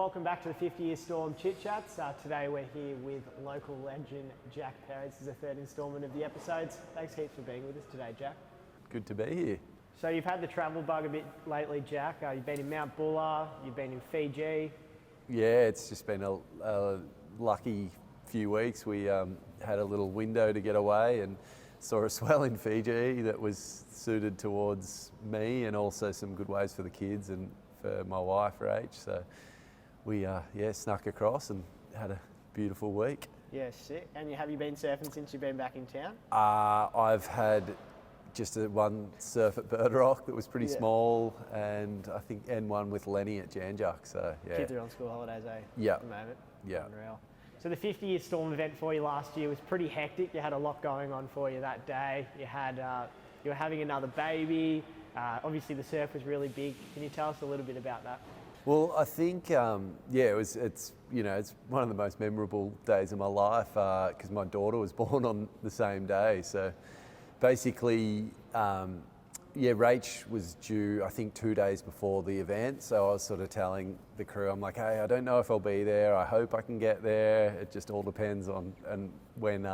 Welcome back to the 50-year Storm Chit Chats. Today we're here with local legend Jack Perry. This is the third instalment of the episodes. Thanks heaps for being with us today, Jack. Good to be here. So you've had the travel bug a bit lately, Jack. You've been in Mount Buller, you've been in Fiji. Yeah, it's just been a lucky few weeks. We had a little window to get away and saw a swell in Fiji that was suited towards me, and also some good ways for the kids and for my wife, Rach. So we snuck across and had a beautiful week. Yeah, sick. And have you been surfing since you've been back in town? I've had just one surf at Bird Rock that was pretty small, and I think one with Lenny at Janjuk. So yeah. Kids are on school holidays, eh? Yeah. At the moment. Yeah. Unreal. So the 50-year Storm event for you last year was pretty hectic. You had a lot going on for you that day. You were having another baby. Obviously the surf was really big. Can you tell us a little bit about that? Well, I think it's one of the most memorable days of my life because my daughter was born on the same day. So basically, Rach was due, I think, 2 days before the event. So I was sort of telling the crew, I'm like, hey, I don't know if I'll be there. I hope I can get there. It just all depends on when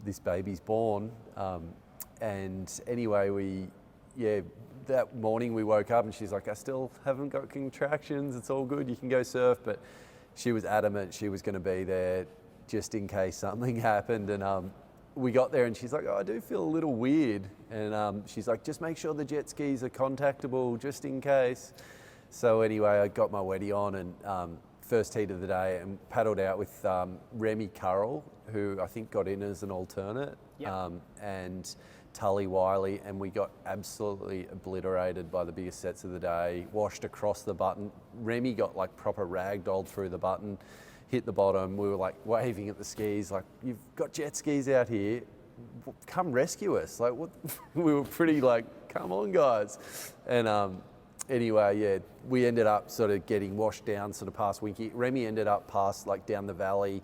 this baby's born. And anyway, that morning we woke up and she's like, I still haven't got contractions. It's all good. You can go surf. But she was adamant she was going to be there just in case something happened. And we got there and she's like, oh, I do feel a little weird. And she's like, just make sure the jet skis are contactable just in case. So anyway, I got my weddy on and first heat of the day and paddled out with Remy Currell, who I think got in as an alternate, and Tully Wiley, and we got absolutely obliterated by the biggest sets of the day, washed across the button. Remy got like proper ragdolled through the button, hit the bottom. We were like waving at the skis, like, you've got jet skis out here, come rescue us. Like, what? We were pretty like, come on guys. And anyway, we ended up sort of getting washed down sort of past Winky. Remy ended up past like down the valley.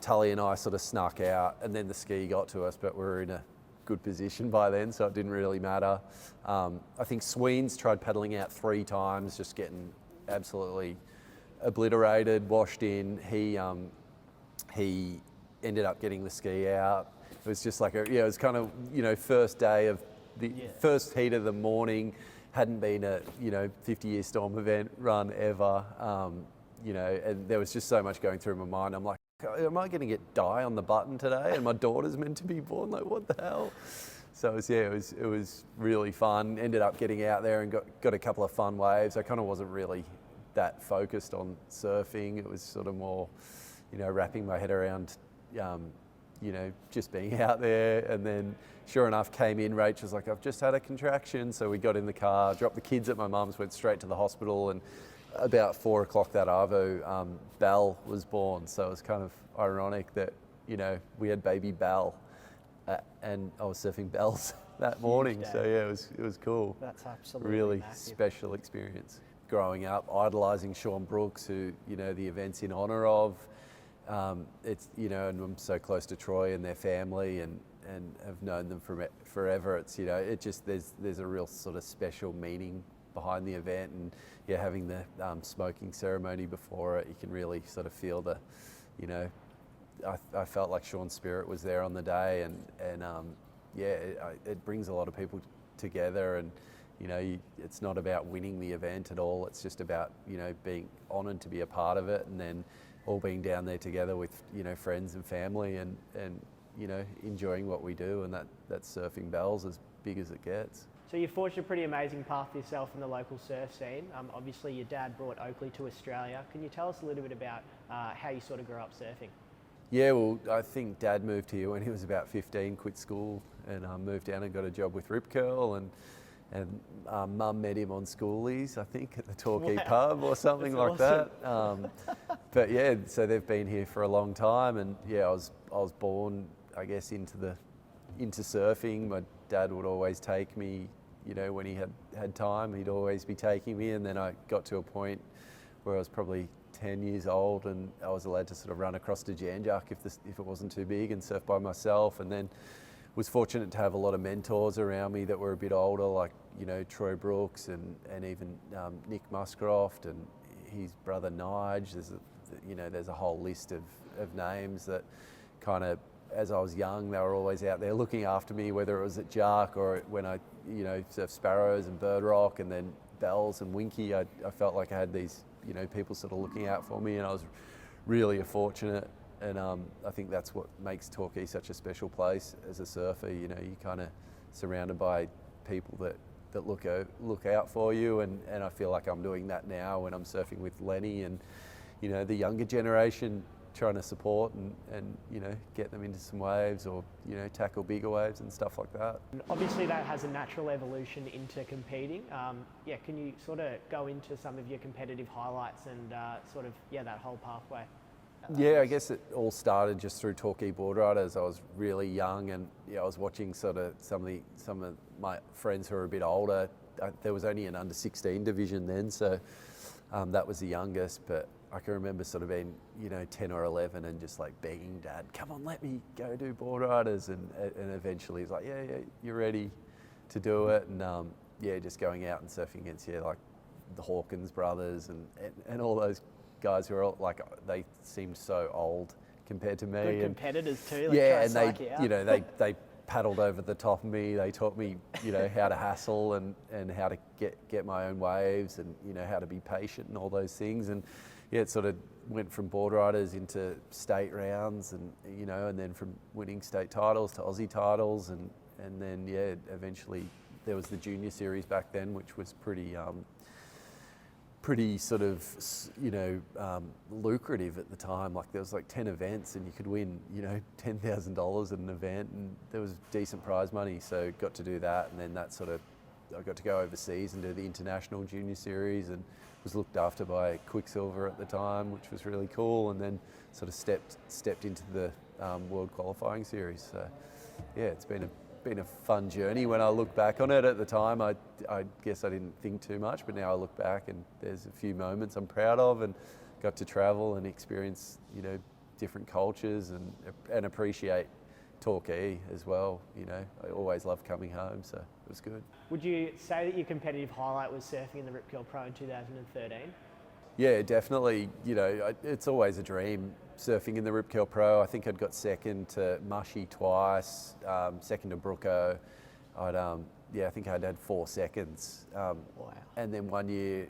Tully and I sort of snuck out, and then the ski got to us, but we were in a good position by then, so it didn't really matter. I think Sweens tried paddling out 3 times, just getting absolutely obliterated, washed in. He ended up getting the ski out. It was just like it was kind of, first day of the first heat of the morning. Hadn't been a 50-year Storm event run ever, and there was just so much going through my mind. I'm like, am I going to get dye on the button today? And my daughter's meant to be born. Like, what the hell? So it was really fun. Ended up getting out there and got a couple of fun waves. I kind of wasn't really that focused on surfing. It was sort of more, wrapping my head around, just being out there. And then, sure enough, came in. Rach was like, I've just had a contraction. So we got in the car, dropped the kids at my mum's, went straight to the hospital, and about 4 o'clock that arvo, Belle was born. So it was kind of ironic that, we had baby Belle and I was surfing Bells that morning. So it was cool. That's absolutely really massive. Special experience. Growing up, idolising Shaun Brooks, who, the event's in honour of. It's, and I'm so close to Troy and their family and have known them forever. It's, it just, there's a real sort of special meaning behind the event, and having the smoking ceremony before it, you can really sort of feel the, I felt like Shaun's spirit was there on the day, and it brings a lot of people together, and it's not about winning the event at all. It's just about being honoured to be a part of it, and then all being down there together with friends and family, and enjoying what we do, and that's surfing Bells as big as it gets. So you forged a pretty amazing path for yourself in the local surf scene. Obviously your dad brought Oakley to Australia. Can you tell us a little bit about how you sort of grew up surfing? Yeah, well, I think Dad moved here when he was about 15, quit school, and moved down and got a job with Rip Curl, and Mum met him on schoolies, I think, at the Torquay pub or something like that. But so they've been here for a long time, and I was born, I guess, into surfing. My dad would always take me, when he had time, he'd always be taking me, and then I got to a point where I was probably 10 years old and I was allowed to sort of run across to Janjuk if it wasn't too big and surf by myself, and then was fortunate to have a lot of mentors around me that were a bit older, like Troy Brooks and even Nick Muscroft, and his brother Nige. There's a whole list of names that kind of, as I was young, they were always out there looking after me, whether it was at Jark or when I, surfed Sparrows and Bird Rock and then Bells and Winky. I felt like I had these, people sort of looking out for me, and I was really fortunate. And I think that's what makes Torquay such a special place as a surfer. You're kind of surrounded by people that look out for you, and I feel like I'm doing that now when I'm surfing with Lenny and the younger generation, trying to support and get them into some waves, or tackle bigger waves and stuff like that. Obviously that has a natural evolution into competing. Can you sort of go into some of your competitive highlights and that whole pathway? Yeah, I guess it all started just through Torquay Boardwriters. I was really young, and I was watching sort of some of my friends who were a bit older. There was only an under 16 division then, so that was the youngest. But I can remember sort of being 10 or 11 and just like begging Dad, "Come on, let me go do Boardwriters," and eventually he's like, "Yeah, you're ready to do it," and just going out and surfing against like the Hawkins brothers and all those guys who are like, they seemed so old compared to me. Good competitors too. And they paddled over the top of me. They taught me, how to hassle and how to get my own waves, and how to be patient and all those things. And it sort of went from Boardwriters into state rounds, and and then from winning state titles to Aussie titles, and then eventually there was the junior series back then, which was pretty sort of, lucrative at the time. Like there was like 10 events and you could win, $10,000 at an event, and there was decent prize money. So got to do that, and then I got to go overseas and do the international junior series, and was looked after by Quicksilver at the time, which was really cool. And then sort of stepped into the world qualifying series. So it's been a fun journey. When I look back on it, at the time I guess I didn't think too much, but now I look back and there's a few moments I'm proud of, and got to travel and experience different cultures and appreciate Torquay as well. I always love coming home, so it was good. Would you say that your competitive highlight was surfing in the Rip Curl Pro in 2013? Yeah, definitely. It's always a dream surfing in the Rip Curl Pro. I think I'd got second to Mushy twice, second to Brooko. I think I'd had 4 seconds. Wow. And then one year,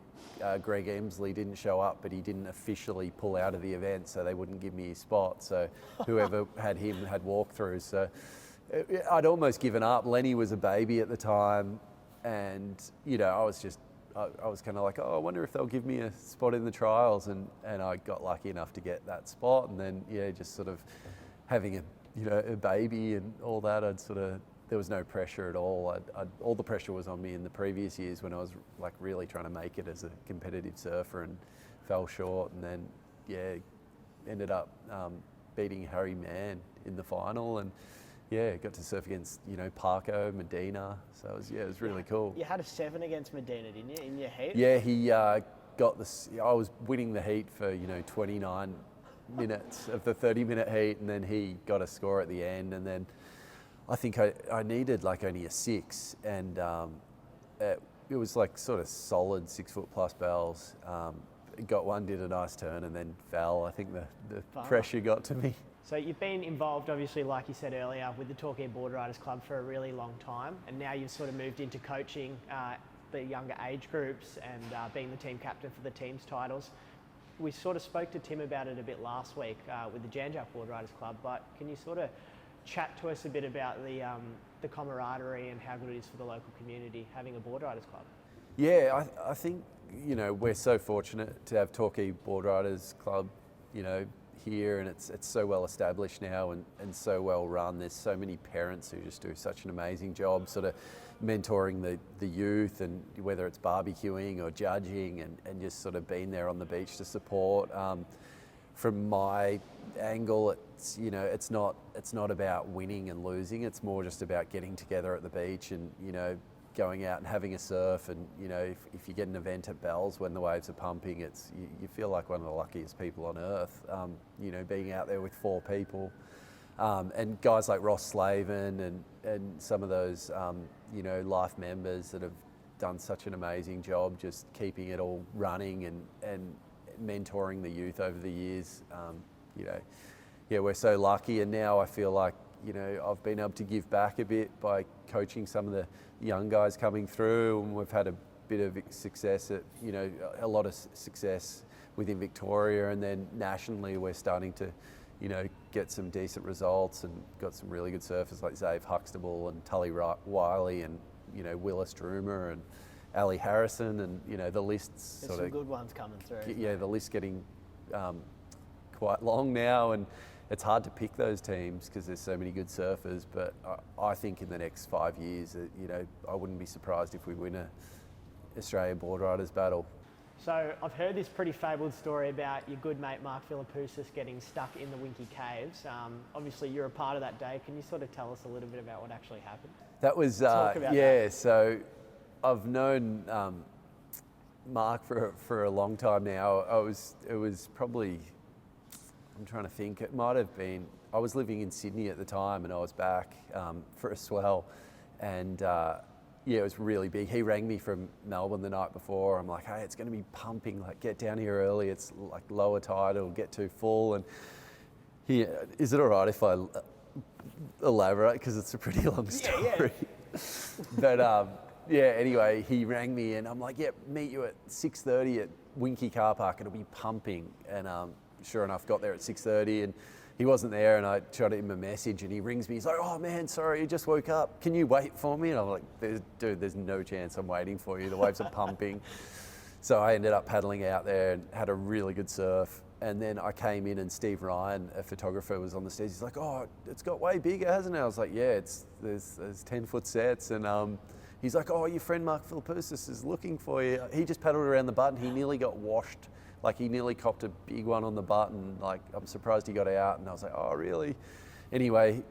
Greg Emsley didn't show up, but he didn't officially pull out of the event, so they wouldn't give me his spot. So whoever had him had walkthroughs. So I'd almost given up. Lenny was a baby at the time, and I was kind of like, I wonder if they'll give me a spot in the trials, and I got lucky enough to get that spot. And then just sort of having a baby and all that, there was no pressure at all. All the pressure was on me in the previous years when I was like really trying to make it as a competitive surfer, and fell short, and then ended up beating Harry Mann in the final, and got to surf against Parko, Medina. So it was really cool. You had a 7 against Medina, didn't you, in your heat? Yeah, he got this. I was winning the heat for 29 minutes of the 30-minute heat, and then he got a score at the end, and then I think I needed like only a 6, and it was like sort of solid 6 foot plus bells. Got one, did a nice turn, and then fell. I think the pressure got to me. So you've been involved, obviously, like you said earlier, with the Torquay Boardwriters Club for a really long time, and now you've sort of moved into coaching the younger age groups and being the team captain for the team's titles. We sort of spoke to Tim about it a bit last week with the Janjak Boardwriters Club, but can you sort of chat to us a bit about the camaraderie and how good it is for the local community having a Boardwriters Club? Yeah, I think, we're so fortunate to have Torquay Boardwriters Club, here, and it's so well established now and so well run. There's so many parents who just do such an amazing job sort of mentoring the youth, and whether it's barbecuing or judging, and just sort of being there on the beach to support. From my angle, it's not about winning and losing. It's more just about getting together at the beach and going out and having a surf, and if you get an event at Bells when the waves are pumping, you feel like one of the luckiest people on earth. Being out there with 4 people, and guys like Ross Slavin and some of those life members that have done such an amazing job just keeping it all running, and mentoring the youth over the years. You know, yeah, we're so lucky, and now I feel like, you know, I've been able to give back a bit by coaching some of the young guys coming through, and we've had a bit of success at, you know, a lot of success within Victoria, and then nationally we're starting to, you know, get some decent results and got some really good surfers like Zave Huxtable and Tully Wiley and, you know, Willis Droomer and Ali Harrison, and, you know, the list's There's some good ones coming through. Yeah, the list's getting quite long now, and it's hard to pick those teams because there's so many good surfers. But I think in the next 5 years, you know, I wouldn't be surprised if we win a Australian Boardwriters battle. So I've heard this pretty fabled story about your good mate Mark Phillips getting stuck in the Winky Caves. Obviously you're a part of that day. Can you sort of tell us a little bit about what actually happened? That was, so I've known Mark for a long time now. It was probably, I'm trying to think, it might have been, I was living in Sydney at the time and I was back for a swell, and yeah, it was really big. He rang me from Melbourne the night before. I'm like, hey, it's going to be pumping, like get down here early. It's like lower tide, it'll get too full. And he, is it all right if I elaborate? Because it's a pretty long story. Yeah. But yeah, anyway, he rang me and I'm like, yep, meet you at 6:30 at Winky Car Park. It'll be pumping. And sure enough, got there at 6:30 and he wasn't there, and I shot him a message and he rings me. He's like, oh man, sorry, you just woke up. Can you wait for me? And I'm like, dude, there's no chance I'm waiting for you. The waves are pumping. So I ended up paddling out there and had a really good surf. And then I came in and Steve Ryan, a photographer, was on the stage. He's like, oh, it's got way bigger, hasn't it? I was like, yeah, there's 10-foot sets. And he's like, oh, your friend Mark Phillips is looking for you. He just paddled around the button. He nearly got washed. Like he nearly copped a big one on the button. Like I'm surprised he got out. And I was like, oh really? Anyway,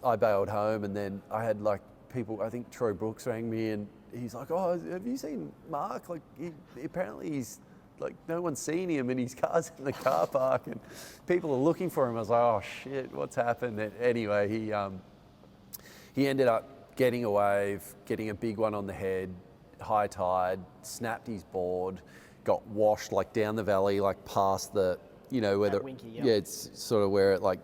I bailed home, and then I had like people, I think Troy Brooks rang me and he's like, oh, have you seen Mark? Like apparently he's like, no one's seen him and his car's in the car park and people are looking for him. I was like, oh shit, what's happened? And anyway, he ended up getting a wave, getting a big one on the head, high tide, snapped his board, got washed like down the valley, like past the, you know, where yeah, it's sort of where it like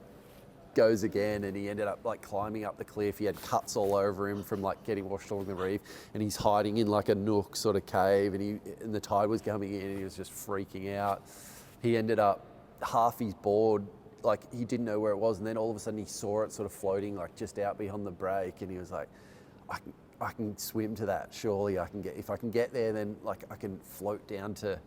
goes again, and he ended up like climbing up the cliff. He had cuts all over him from like getting washed along the reef, and he's hiding in like a nook sort of cave, and the tide was coming in and he was just freaking out. He ended up half his board, like he didn't know where it was, and then all of a sudden he saw it sort of floating like just out beyond the break, and he was like, I can swim to that. Surely I can get, if I can get there, then like I can float down to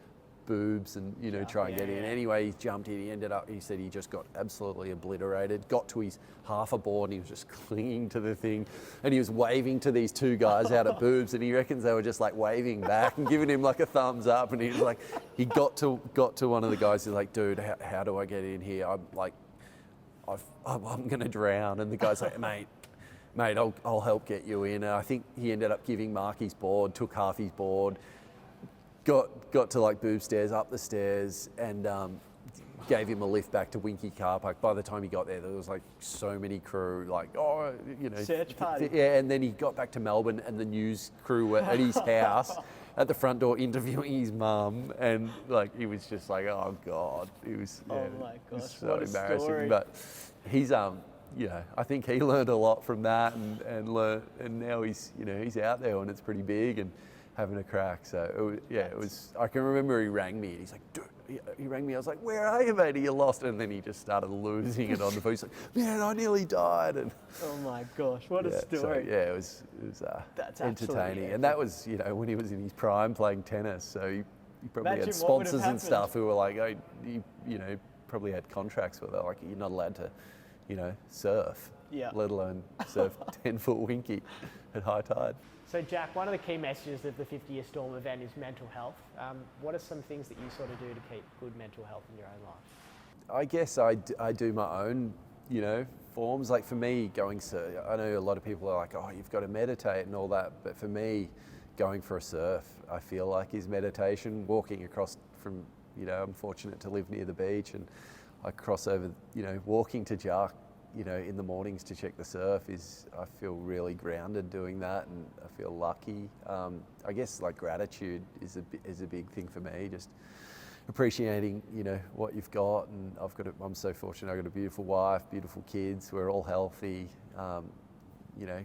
Boobs and, you know, try and get in. Anyway, he jumped in, he ended up, he said he just got absolutely obliterated, got to his half a board and he was just clinging to the thing, and he was waving to these two guys out at Boobs, and he reckons they were just like waving back and giving him like a thumbs up, and he was like, he got to one of the guys, he's like, dude, how do I get in here? I'm like, I'm gonna drown. And the guy's like, mate, I'll help get you in. And I think he ended up giving Mark his board, took half his board, got to like Boob stairs, up the stairs, and gave him a lift back to Winky Car Park. By the time he got there was like so many crew, like, oh, you know. Search party. Yeah, and then he got back to Melbourne and the news crew were at his house at the front door interviewing his mum, and like he was just like, oh God. It was, yeah, oh my gosh, so what a embarrassing. story. But he's you know, I think he learned a lot from that, and now he's, you know, he's out there and it's pretty big and having a crack. So it was. I can remember he rang me and he's like, dude, he rang me. I was like, where are you, mate? You lost it. And then he just started losing it on the phone. He's like, man, I nearly died. And oh my gosh, what a story. So, yeah, it was that's entertaining. And that was, you know, when he was in his prime playing tennis. So he probably Imagine had sponsors and stuff who were like, oh, you know, probably had contracts where they're like, you're not allowed to, you know, surf, let alone surf 10-foot Winky at high tide. So Jack, one of the key messages of the 50-year Storm event is mental health. What are some things that you sort of do to keep good mental health in your own life? I guess I do my own, you know, forms. Like for me, going surf, I know a lot of people are like, oh, you've got to meditate and all that. But for me, going for a surf, I feel like is meditation. Walking across from, you know, I'm fortunate to live near the beach, and I cross over, you know, walking to Jark, you know, in the mornings to check the surf I feel really grounded doing that, and I feel lucky. I guess like gratitude is a big thing for me. Just appreciating, you know, what you've got. And I'm so fortunate. I've got a beautiful wife, beautiful kids. We're all healthy, you know,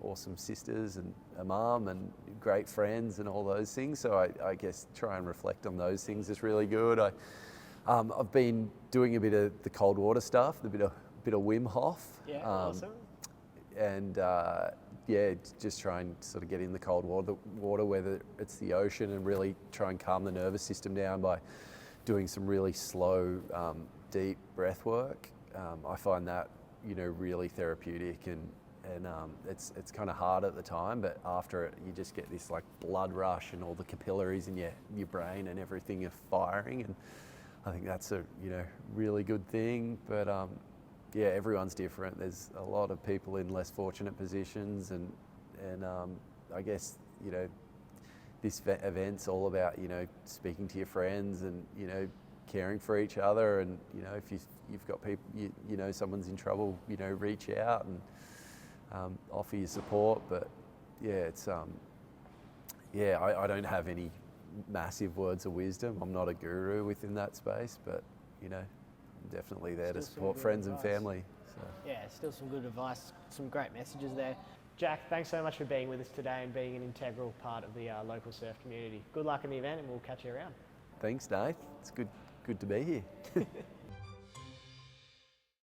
awesome sisters and a mum and great friends and all those things. So I guess try and reflect on those things is really good. I've been doing a bit of the cold water stuff, a bit of Wim Hof. Yeah, awesome. And yeah, just try and sort of get in the cold water, whether it's the ocean, and really try and calm the nervous system down by doing some really slow, deep breath work. I find that, you know, really therapeutic, and it's kind of hard at the time, but after it, you just get this like blood rush, and all the capillaries in your brain and everything are firing, and I think that's a, you know, really good thing. But yeah, everyone's different. There's a lot of people in less fortunate positions, and I guess, you know, this event's all about, you know, speaking to your friends and, you know, caring for each other, and, you know, if you've got people, you know, someone's in trouble, you know, reach out and offer your support. But yeah, it's yeah, I don't have any massive words of wisdom. I'm not a guru within that space, but, you know, I'm definitely there to support friends and family. So. Yeah, still some good advice, some great messages there. Jack, thanks so much for being with us today and being an integral part of the local surf community. Good luck in the event, and we'll catch you around. Thanks, Nate. It's good to be here.